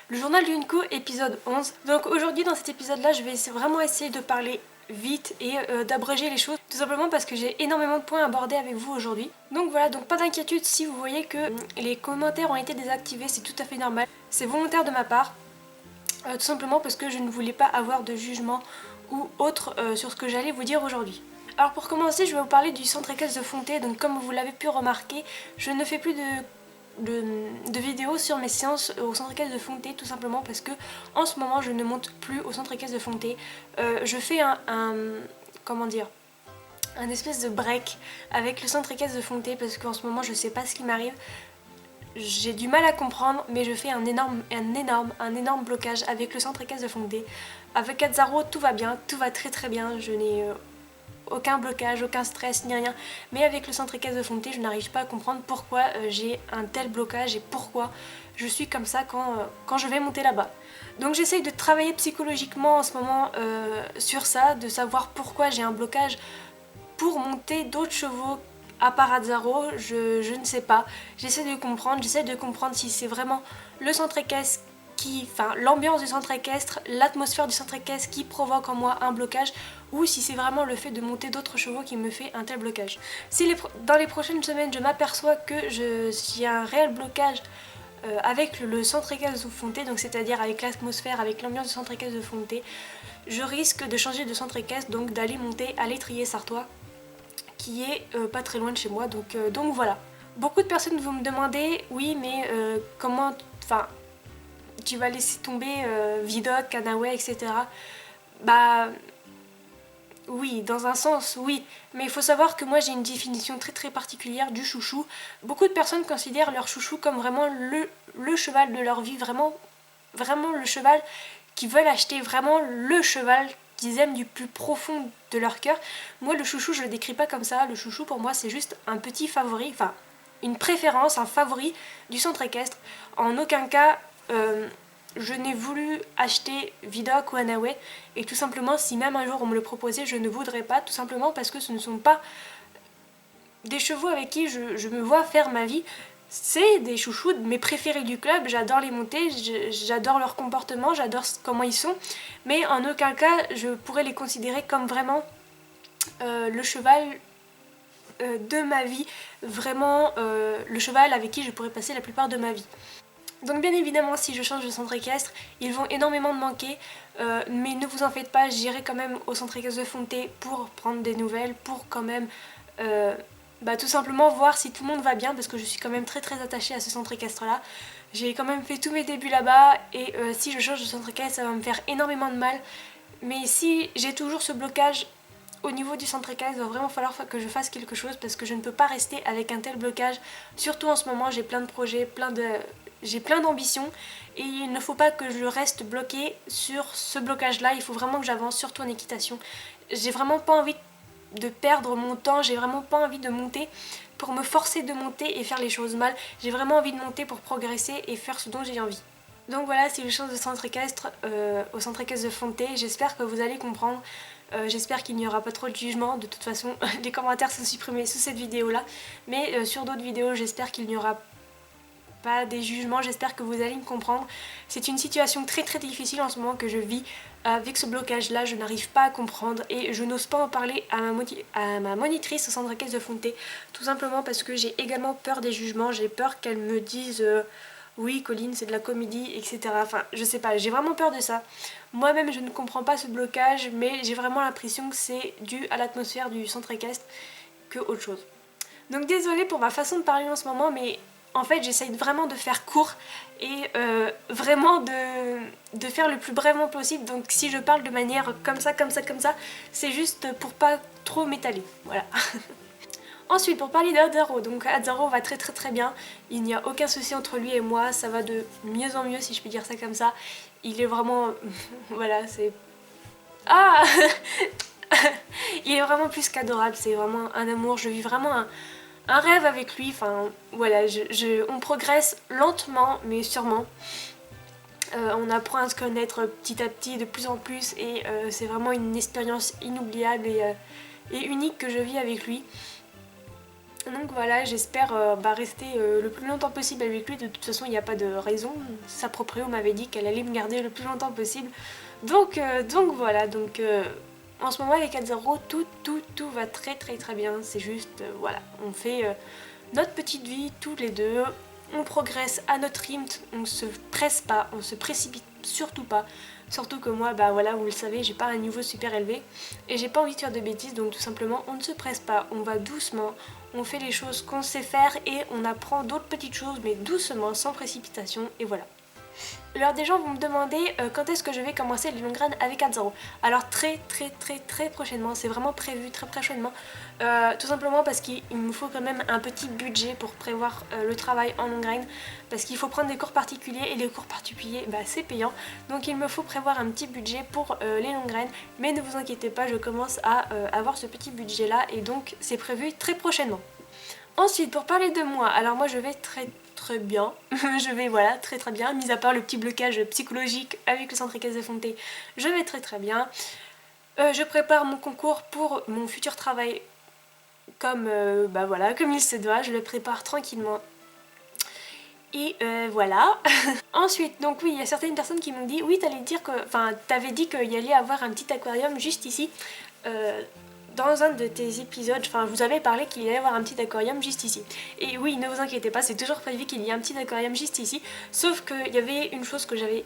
le journal d'une co épisode 11. Donc aujourd'hui dans cet épisode là je vais vraiment essayer de parler vite et d'abréger les choses, tout simplement parce que j'ai énormément de points à aborder avec vous aujourd'hui. Donc voilà, donc pas d'inquiétude si vous voyez que les commentaires ont été désactivés, c'est tout à fait normal, c'est volontaire de ma part, tout simplement parce que je ne voulais pas avoir de jugement ou autre sur ce que j'allais vous dire aujourd'hui. Alors pour commencer, je vais vous parler du centre équestre de Fonté. Donc comme vous l'avez pu remarquer, je ne fais plus de vidéos sur mes séances au centre équestre de Fonté, tout simplement parce que en ce moment je ne monte plus au centre équestre de Fonté. Je fais comment dire, un espèce de break avec le centre équestre de Fonté parce qu'en ce moment je sais pas ce qui m'arrive. J'ai du mal à comprendre, mais je fais un énorme blocage avec le centre équestre de Fonté. Avec Azzaro tout va bien, tout va très bien, je n'ai aucun blocage, aucun stress ni rien, mais avec le centre équestre de Fonté je n'arrive pas à comprendre pourquoi j'ai un tel blocage et pourquoi je suis comme ça quand je vais monter là-bas. Donc j'essaye de travailler psychologiquement en ce moment sur ça, de savoir pourquoi j'ai un blocage pour monter d'autres chevaux à part Azzaro, je ne sais pas. J'essaie de comprendre si c'est vraiment le centre équestre enfin l'ambiance du centre équestre, l'atmosphère du centre équestre qui provoque en moi un blocage, ou si c'est vraiment le fait de monter d'autres chevaux qui me fait un tel blocage. Si dans les prochaines semaines je m'aperçois que j'ai un réel blocage avec le centre équestre de Fonté, donc c'est-à-dire avec l'atmosphère, avec l'ambiance du centre équestre de Fonté, je risque de changer de centre équestre, donc d'aller monter à l'étrier sartois, qui est pas très loin de chez moi, donc voilà. Beaucoup de personnes vont me demander, oui mais comment, enfin, tu vas laisser tomber Vidocq, Kanaoué, etc. Bah oui, dans un sens, oui. Mais il faut savoir que moi j'ai une définition très particulière du chouchou. Beaucoup de personnes considèrent leur chouchou comme vraiment le cheval de leur vie, vraiment le cheval qu'ils veulent acheter, vraiment le cheval qu'ils aiment du plus profond de leur cœur. Moi le chouchou je le décris pas comme ça, le chouchou pour moi c'est juste un petit favori, enfin une préférence, un favori du centre équestre. En aucun cas je n'ai voulu acheter Vidocq ou Anaoué, et tout simplement si même un jour on me le proposait je ne voudrais pas, tout simplement parce que ce ne sont pas des chevaux avec qui je me vois faire ma vie. C'est des chouchous, mes préférés du club, j'adore les monter, j'adore leur comportement, j'adore comment ils sont, mais en aucun cas je pourrais les considérer comme vraiment le cheval de ma vie, vraiment le cheval avec qui je pourrais passer la plupart de ma vie. Donc bien évidemment si je change de centre équestre, ils vont énormément me manquer, mais ne vous en faites pas, j'irai quand même au centre équestre de Fonté pour prendre des nouvelles, pour quand même tout simplement voir si tout le monde va bien, parce que je suis quand même très attachée à ce centre équestre là. J'ai quand même fait tous mes débuts là-bas, et si je change de centre équestre ça va me faire énormément de mal, mais si j'ai toujours ce blocage au niveau du centre équestre, il va vraiment falloir que je fasse quelque chose, parce que je ne peux pas rester avec un tel blocage, surtout en ce moment j'ai plein de projets, j'ai plein d'ambitions, et il ne faut pas que je reste bloquée sur ce blocage là, il faut vraiment que j'avance, surtout en équitation. J'ai vraiment pas envie de perdre mon temps, j'ai vraiment pas envie de monter pour me forcer de monter et faire les choses mal, j'ai vraiment envie de monter pour progresser et faire ce dont j'ai envie. Donc voilà, c'est les choses de centre équestre, au centre équestre de Fonté, j'espère que vous allez comprendre. J'espère qu'il n'y aura pas trop de jugement, de toute façon les commentaires sont supprimés sous cette vidéo là, mais sur d'autres vidéos j'espère qu'il n'y aura pas des jugements, j'espère que vous allez me comprendre. C'est une situation très difficile en ce moment que je vis avec ce blocage là, je n'arrive pas à comprendre et je n'ose pas en parler à ma monitrice au centre équestre de Fonté, tout simplement parce que j'ai également peur des jugements, j'ai peur qu'elle me dise oui Colline c'est de la comédie, etc. Enfin je sais pas, j'ai vraiment peur de ça. Moi-même je ne comprends pas ce blocage, mais j'ai vraiment l'impression que c'est dû à l'atmosphère du centre équestre que autre chose. Donc désolée pour ma façon de parler en ce moment, mais en fait j'essaye vraiment de faire court et vraiment de faire le plus brièvement possible. Donc si je parle de manière comme ça, c'est juste pour pas trop m'étaler, voilà. Ensuite, pour parler d'Azzaro, donc Azzaro va très bien, il n'y a aucun souci entre lui et moi, ça va de mieux en mieux si je peux dire ça comme ça. Il est vraiment... voilà, c'est... Ah il est vraiment plus qu'adorable, c'est vraiment un amour, je vis vraiment un rêve avec lui, enfin voilà, on progresse lentement mais sûrement. On apprend à se connaître petit à petit de plus en plus, et c'est vraiment une expérience inoubliable et unique que je vis avec lui. Donc voilà, j'espère rester le plus longtemps possible avec lui. De toute façon, il n'y a pas de raison. Sa proprio m'avait dit qu'elle allait me garder le plus longtemps possible. Donc voilà, en ce moment avec Azzaro, tout va très bien. C'est juste, voilà, on fait notre petite vie tous les deux. On progresse à notre rythme, on se presse pas, on se précipite surtout pas. Surtout que moi, voilà, vous le savez, j'ai pas un niveau super élevé et j'ai pas envie de faire de bêtises, donc tout simplement on ne se presse pas, on va doucement, on fait les choses qu'on sait faire et on apprend d'autres petites choses mais doucement, sans précipitation, et voilà. Alors des gens vont me demander quand est-ce que je vais commencer les longues graines avec Azzaro. Alors très prochainement, c'est vraiment prévu très prochainement. Tout simplement parce qu'il me faut quand même un petit budget pour prévoir le travail en longue graine. Parce qu'il faut prendre des cours particuliers et les cours particuliers c'est payant. Donc il me faut prévoir un petit budget pour les longues graines. Mais ne vous inquiétez pas, je commence à avoir ce petit budget là et donc c'est prévu très prochainement. Ensuite, pour parler de moi, alors moi je vais très bien, je vais voilà très bien, mis à part le petit blocage psychologique avec le centre Casafonte, je vais très bien. Je prépare mon concours pour mon futur travail comme voilà, comme il se doit, je le prépare tranquillement. Et voilà. Ensuite, donc oui, il y a certaines personnes qui m'ont dit, oui, t'avais dit qu'il y allait avoir un petit aquarium juste ici. Dans un de tes épisodes, vous avez parlé qu'il allait y avoir un petit aquarium juste ici. Et oui, ne vous inquiétez pas, c'est toujours prévu qu'il y ait un petit aquarium juste ici. Sauf qu'il y avait une chose que j'avais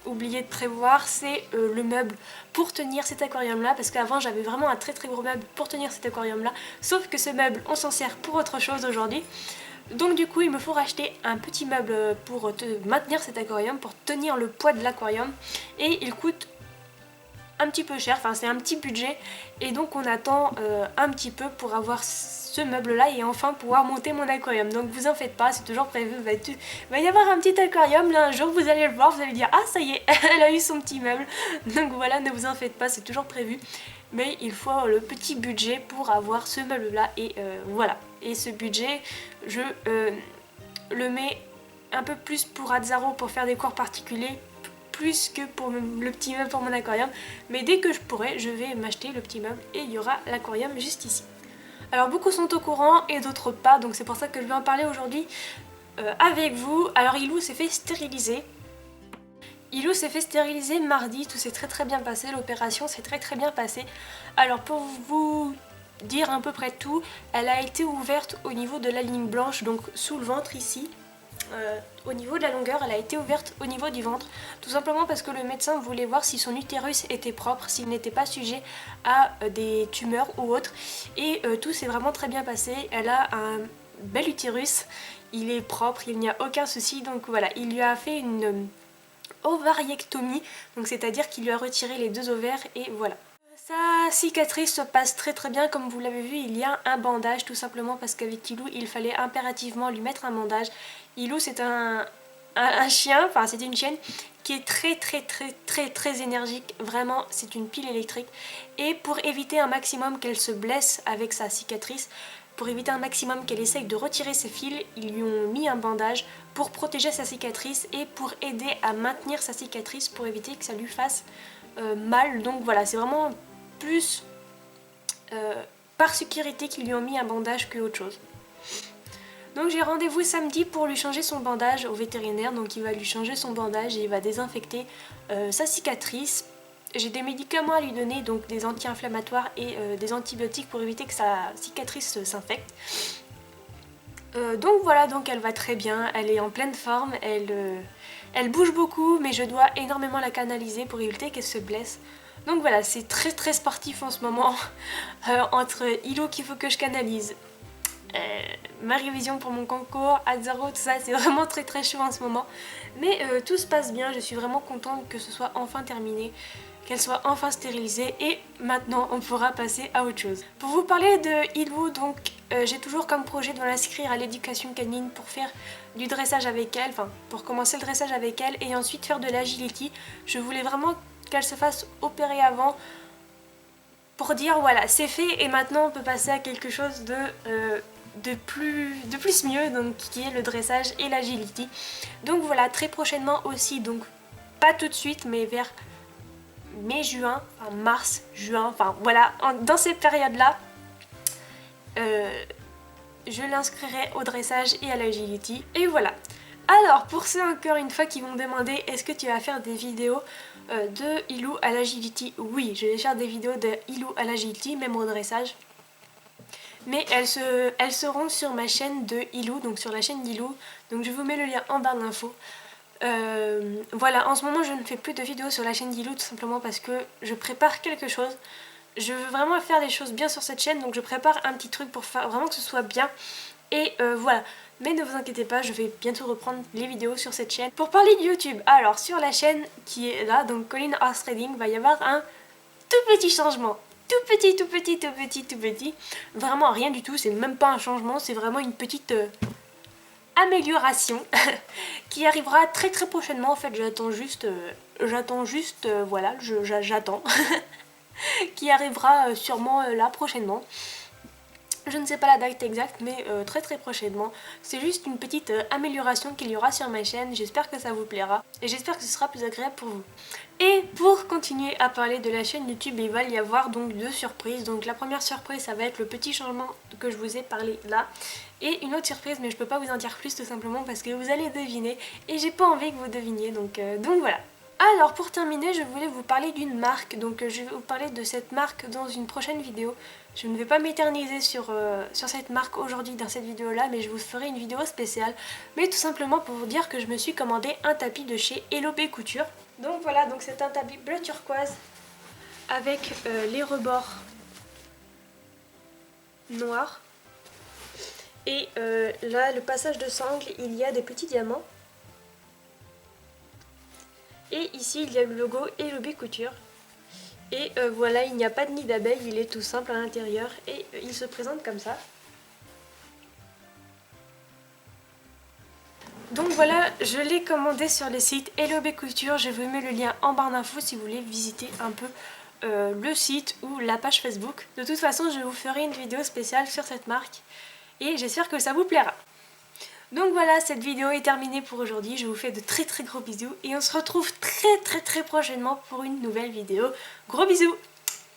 oublié de prévoir, c'est le meuble pour tenir cet aquarium là. Parce qu'avant j'avais vraiment un très gros meuble pour tenir cet aquarium là. Sauf que ce meuble, on s'en sert pour autre chose aujourd'hui. Donc du coup il me faut racheter un petit meuble pour maintenir cet aquarium, pour tenir le poids de l'aquarium. Et il coûte un petit peu cher, c'est un petit budget et donc on attend un petit peu pour avoir ce meuble là et enfin pouvoir monter mon aquarium. Donc vous en faites pas, c'est toujours prévu, il va y avoir un petit aquarium là un jour, vous allez le voir, vous allez dire ah ça y est, elle a eu son petit meuble. Donc voilà, ne vous en faites pas, c'est toujours prévu, mais il faut le petit budget pour avoir ce meuble là et voilà. Et ce budget je le mets un peu plus pour Azzaro pour faire des cours particuliers, plus que pour le petit meuble pour mon aquarium, mais dès que je pourrai, je vais m'acheter le petit meuble et il y aura l'aquarium juste ici. Alors beaucoup sont au courant et d'autres pas, donc c'est pour ça que je vais en parler aujourd'hui avec vous. Alors Ilou s'est fait stériliser. Ilou s'est fait stériliser mardi, tout s'est très bien passé, l'opération s'est très bien passée. Alors pour vous dire à peu près tout, elle a été ouverte au niveau de la ligne blanche, donc sous le ventre ici. Au niveau de la longueur, elle a été ouverte au niveau du ventre, tout simplement parce que le médecin voulait voir si son utérus était propre, s'il n'était pas sujet à des tumeurs ou autres, et tout s'est vraiment très bien passé. Elle a un bel utérus, il est propre, il n'y a aucun souci, donc voilà, il lui a fait une ovariectomie, donc c'est-à-dire qu'il lui a retiré les 2 ovaires et voilà. Sa cicatrice se passe très bien, comme vous l'avez vu, il y a un bandage tout simplement parce qu'avec Ilou il fallait impérativement lui mettre un bandage. Ilou c'est un chien, c'est une chienne qui est très énergique, vraiment c'est une pile électrique. Et pour éviter un maximum qu'elle se blesse avec sa cicatrice, pour éviter un maximum qu'elle essaye de retirer ses fils, ils lui ont mis un bandage pour protéger sa cicatrice et pour aider à maintenir sa cicatrice pour éviter que ça lui fasse mal. Donc voilà, c'est vraiment plus par sécurité qu'ils lui ont mis un bandage que autre chose. Donc j'ai rendez-vous samedi pour lui changer son bandage au vétérinaire, donc il va lui changer son bandage et il va désinfecter sa cicatrice. J'ai des médicaments à lui donner, donc des anti-inflammatoires et des antibiotiques pour éviter que sa cicatrice s'infecte. Donc voilà, donc elle va très bien, elle est en pleine forme, elle bouge beaucoup, mais je dois énormément la canaliser pour éviter qu'elle se blesse. Donc voilà, c'est très sportif en ce moment, entre Ilou qu'il faut que je canalise, ma révision pour mon concours, Azzaro, tout ça, c'est vraiment très chaud en ce moment. Mais tout se passe bien, je suis vraiment contente que ce soit enfin terminé, qu'elle soit enfin stérilisée et maintenant on pourra passer à autre chose. Pour vous parler de Ilou, donc j'ai toujours comme projet de l'inscrire à l'éducation canine pour faire du dressage avec elle, pour commencer le dressage avec elle et ensuite faire de l'agility. Je voulais vraiment qu'elle se fasse opérer avant pour dire voilà c'est fait et maintenant on peut passer à quelque chose de plus mieux, donc qui est le dressage et l'agility. Donc voilà, très prochainement aussi, donc pas tout de suite mais vers mai-juin, mars-juin, voilà, dans ces périodes là je l'inscrirai au dressage et à l'agility. Et voilà. Alors pour ceux encore une fois qui vont me demander est-ce que tu vas faire des vidéos de Ilou à l'agility, oui, je vais faire des vidéos de Ilou à l'agility, même au dressage. Mais elles seront sur ma chaîne de Ilou, donc sur la chaîne d'Ilou. Donc je vous mets le lien en barre d'infos. Voilà, en ce moment je ne fais plus de vidéos sur la chaîne d'Ilou tout simplement parce que je prépare quelque chose. Je veux vraiment faire des choses bien sur cette chaîne, donc je prépare un petit truc pour faire vraiment que ce soit bien. Et voilà, mais ne vous inquiétez pas, je vais bientôt reprendre les vidéos sur cette chaîne. Pour parler de YouTube, alors sur la chaîne qui est là, donc Colleen Horse Trading, va y avoir un tout petit changement. Tout petit, tout petit, tout petit, tout petit. Vraiment rien du tout, c'est même pas un changement, c'est vraiment une petite amélioration qui arrivera très très prochainement. En fait, j'attends juste, voilà, j'attends. Qui arrivera sûrement là prochainement. Je ne sais pas la date exacte, mais très très prochainement. C'est juste une petite amélioration qu'il y aura sur ma chaîne. J'espère que ça vous plaira et j'espère que ce sera plus agréable pour vous. Et pour continuer à parler de la chaîne YouTube, il va y avoir donc 2 surprises. Donc la première surprise, ça va être le petit changement que je vous ai parlé là. Et une autre surprise, mais je peux pas vous en dire plus tout simplement parce que vous allez deviner. Et j'ai pas envie que vous deviniez, donc voilà. Alors pour terminer, je voulais vous parler d'une marque, donc je vais vous parler de cette marque dans une prochaine vidéo. Je ne vais pas m'éterniser sur cette marque aujourd'hui dans cette vidéo là, mais je vous ferai une vidéo spéciale. Mais tout simplement pour vous dire que je me suis commandé un tapis de chez Hello B Couture. Donc voilà, donc c'est un tapis bleu turquoise avec les rebords noirs. Et là, le passage de sangle, il y a des petits diamants. Et ici il y a le logo Hello B Couture. Et voilà, il n'y a pas de nid d'abeille, il est tout simple à l'intérieur et il se présente comme ça. Donc voilà, je l'ai commandé sur le site Hello B Couture, je vous mets le lien en barre d'infos si vous voulez visiter un peu le site ou la page Facebook. De toute façon, je vous ferai une vidéo spéciale sur cette marque et j'espère que ça vous plaira. Donc voilà, cette vidéo est terminée pour aujourd'hui, je vous fais de très très gros bisous et on se retrouve très très très prochainement pour une nouvelle vidéo. Gros bisous!